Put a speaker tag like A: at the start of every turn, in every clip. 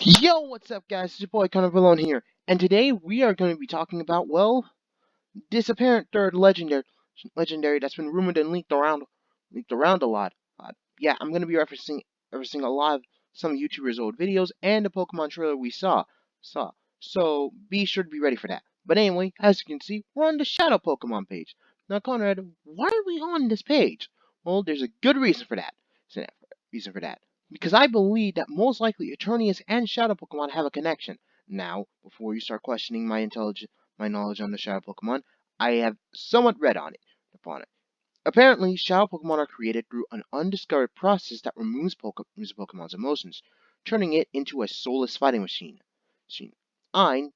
A: Yo, what's up, guys? It's your boy Connor Vallone here, and today we are going to be talking about, well, this apparent third legendary that's been rumored and leaked around a lot. Yeah, I'm going to be referencing a lot of some YouTubers' old videos and the Pokemon trailer we saw. So be sure to be ready for that. But anyway, as you can see, we're on the Shadow Pokemon page. Now, Conrad, why are we on this page? Well, there's a good reason for that. Reason for that. Because I believe that most likely Eternius and Shadow Pokemon have a connection. Now, before you start questioning my knowledge on the Shadow Pokemon, I have somewhat read upon it. Apparently, Shadow Pokemon are created through an undiscovered process that removes Pokemon's emotions, turning it into a soulless fighting machine. Ein,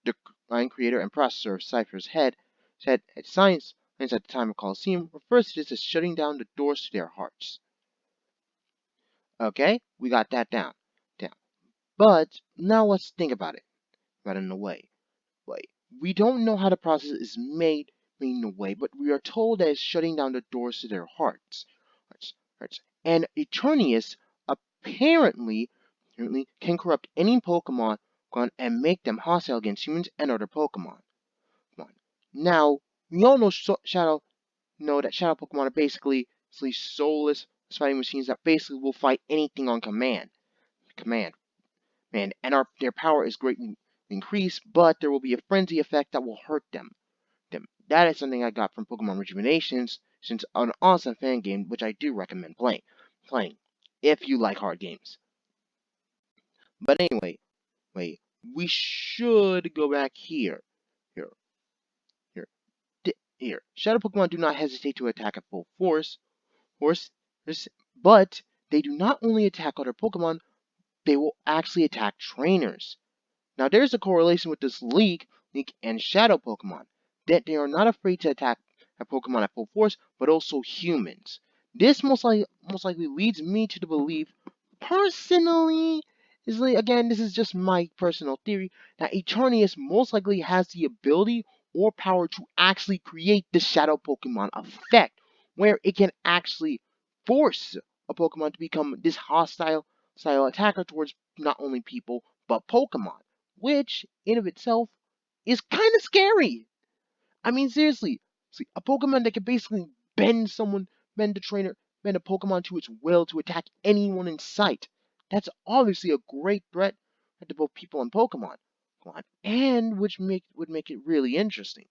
A: creator and processor of Cypher's Head, said at science at the time of Colosseum refers to this as shutting down the doors to their hearts. Okay, we got that down. But now let's think about it. Right in a way. We don't know how the process is made in a way, but we are told that it's shutting down the doors to their hearts. And Eternius apparently can corrupt any Pokemon and make them hostile against humans and other Pokemon. Now, we all know that Shadow Pokemon are basically soulless fighting machines that basically will fight anything on command. And their power is greatly increased, but there will be a frenzy effect that will hurt them. That is something I got from Pokemon Rejuvenations, since an awesome fan game, which I do recommend playing if you like hard games. But anyway, we should go back here, here, here. Shadow Pokemon do not hesitate to attack at full force, but they do not only attack other Pokemon, they will actually attack trainers. Now, there's a correlation with this leak and Shadow Pokemon, that they are not afraid to attack a Pokemon at full force, but also humans. This most likely leads me to the belief, personally, again, this is just my personal theory, that Eternius most likely has the ability or power to actually create the Shadow Pokemon effect, where it can actually force a Pokemon to become this hostile style attacker towards not only people, but Pokemon, which in of itself is kind of scary. I mean, seriously, see, a Pokemon that can basically bend a trainer, bend a Pokemon to its will to attack anyone in sight. That's obviously a great threat to both people and Pokemon, and which would make it really interesting.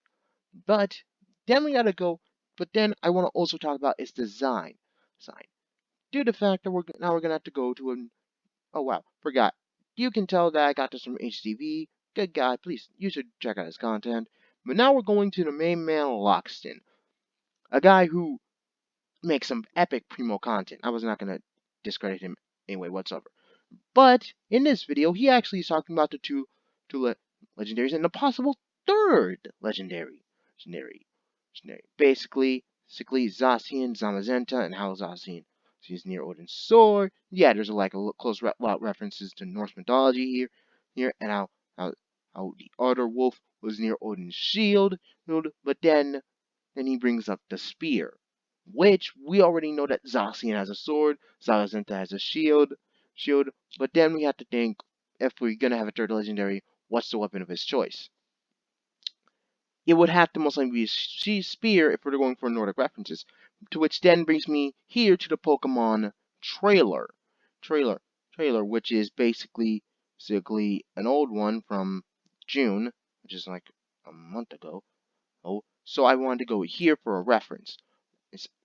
A: But then we gotta go. But then I want to also talk about its design. Due to the fact that we're gonna have to go to an Oh wow, forgot. You can tell that I got this from HDV. Good guy, please, you should check out his content. But now we're going to the main man, Loxton, a guy who makes some epic primo content. I was not going to discredit him anyway whatsoever. But in this video, he actually is talking about the two legendaries and the possible third legendary. Basically, Zacian, Zamazenta, and how Zacian is near Odin's sword. Yeah, there's close references to Norse mythology and how the other wolf was near Odin's shield. But then he brings up the spear, which we already know that Zacian has a sword, Zamazenta has a shield. But then we have to think, if we're gonna have a third legendary, what's the weapon of his choice? It would have to most likely be a spear if we're going for Nordic references. To which then brings me here to the Pokemon trailer. Trailer, which is basically an old one from June, which is like a month ago. So I wanted to go here for a reference.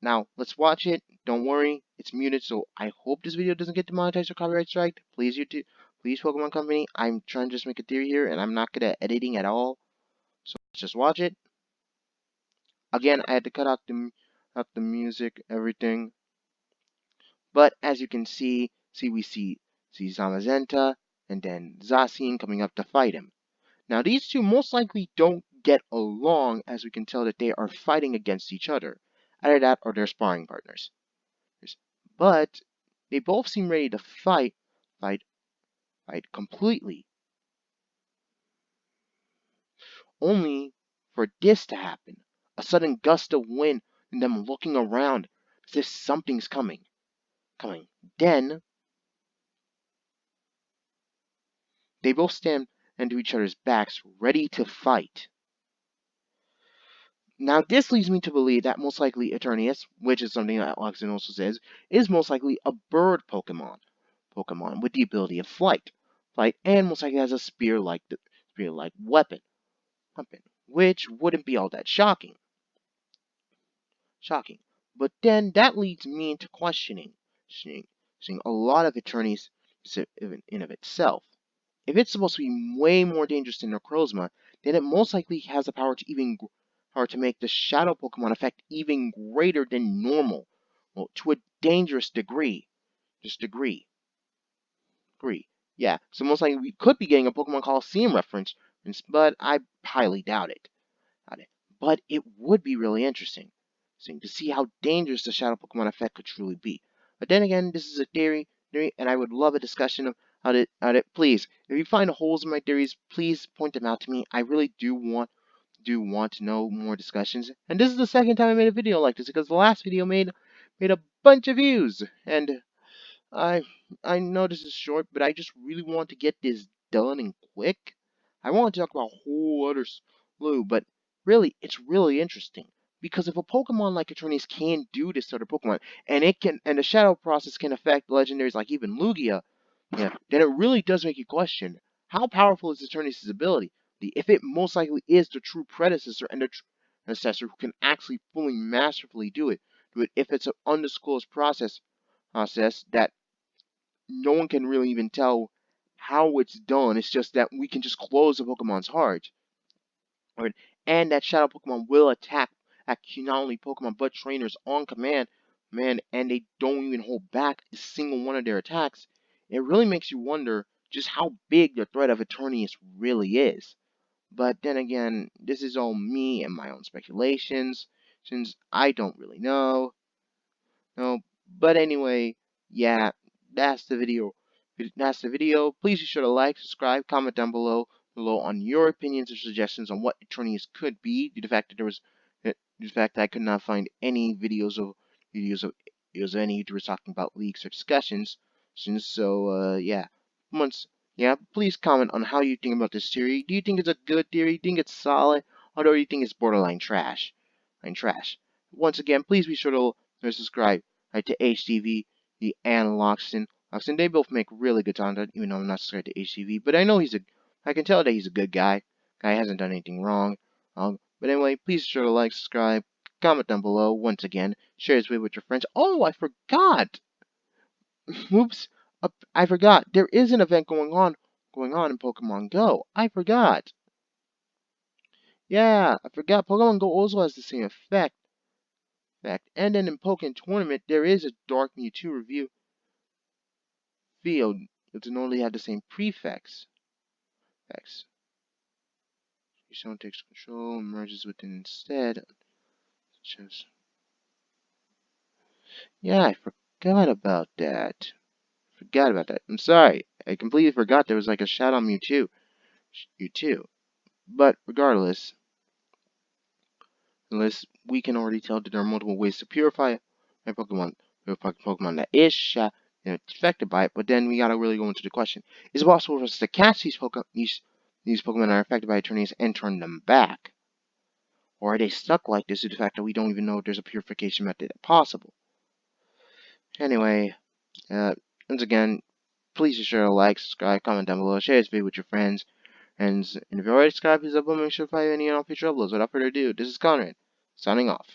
A: Now, let's watch it. Don't worry, it's muted, so I hope this video doesn't get demonetized or copyright striked. Please, YouTube, please, Pokemon Company. I'm trying to just make a theory here, and I'm not good at editing at all. So let's just watch it. Again, I had to cut out the music, everything. But as you can see we see Zamazenta and then Zacian coming up to fight him. Now these two most likely don't get along, as we can tell that they are fighting against each other. Either that or they're sparring partners. But they both seem ready to fight completely. Only for this to happen. A sudden gust of wind and them looking around as if something's coming. Then They both stand into each other's backs, ready to fight. Now, this leads me to believe that most likely Eternatus, which is something that Loxin also says, is most likely a bird Pokemon. Pokemon with the ability of flight. Flight, and most likely has a spear-like weapon, which wouldn't be all that shocking. But then that leads me into questioning a lot of Eternity's in of itself. If it's supposed to be way more dangerous than Necrozma, then it most likely has the power to make the Shadow Pokemon effect even greater than normal. Well, to a dangerous degree. Just degree. Yeah, so most likely we could be getting a Pokemon Coliseum reference, but I highly doubt it. But it would be really interesting to see how dangerous the Shadow Pokemon effect could truly be. But then again, this is a theory, and I would love a discussion of how to. Please, if you find holes in my theories, please point them out to me. I really do want to know more discussions. And this is the second time I made a video like this because the last video made a bunch of views, and I I know this is short, but I just really want to get this done and quick. I want to talk about a whole other slew, but really, it's really interesting because if a Pokemon like Eternatus can do this to other Pokemon, and the Shadow process can affect legendaries like even Lugia, yeah, then it really does make you question how powerful is Eternatus' ability. If it most likely is the true predecessor and the ancestor who can actually fully masterfully do it if it's an undisclosed process that no one can really even tell how it's done. It's just that we can just close the Pokemon's heart. Right? And that Shadow Pokemon will attack not only Pokemon but trainers on command, man, and they don't even hold back a single one of their attacks. It really makes you wonder just how big the threat of Eternius really is. But then again, this is all me and my own speculations, since I don't really know. No, but anyway, yeah, that's the video. That's the video. Please be sure to like, subscribe, comment down below on your opinions or suggestions on what Eternius could be. Due to the fact that due to the fact that I could not find any videos of any YouTubers talking about leaks or discussions. So yeah, please comment on how you think about this theory. Do you think it's a good theory? Do you think it's solid, or do you think it's borderline trash? Once again, please be sure to subscribe to HTV and Loxton. They both make really good content, even though I'm not subscribed to HTV. But I can tell that he's a good guy. Guy hasn't done anything wrong. But anyway, please be sure to like, subscribe, comment down below. Once again, share this video with your friends. Oh, I forgot. Oops. I forgot. There is an event going on in Pokemon Go. I forgot. Yeah, I forgot. Pokemon Go also has the same effect. And then in Pokemon Tournament, there is a Dark Mewtwo review field. It does normally have the same prefix. Someone takes control, merges within instead. Yeah, I forgot about that. I'm sorry. I completely forgot there was like a Shadow Mewtwo. But regardless, unless we can already tell that there are multiple ways to purify a Pokemon that is affected by it. But then we gotta really go into the question: is it possible for us to catch these Pokemon that are affected by Eternius and turn them back, or are they stuck like this due to the fact that we don't even know if there's a purification method possible? Anyway, once again, please be sure to like, subscribe, comment down below, share this video with your friends, and if you're already subscribed, please make sure to follow any and all future uploads. Without further ado, this is Conrad, signing off.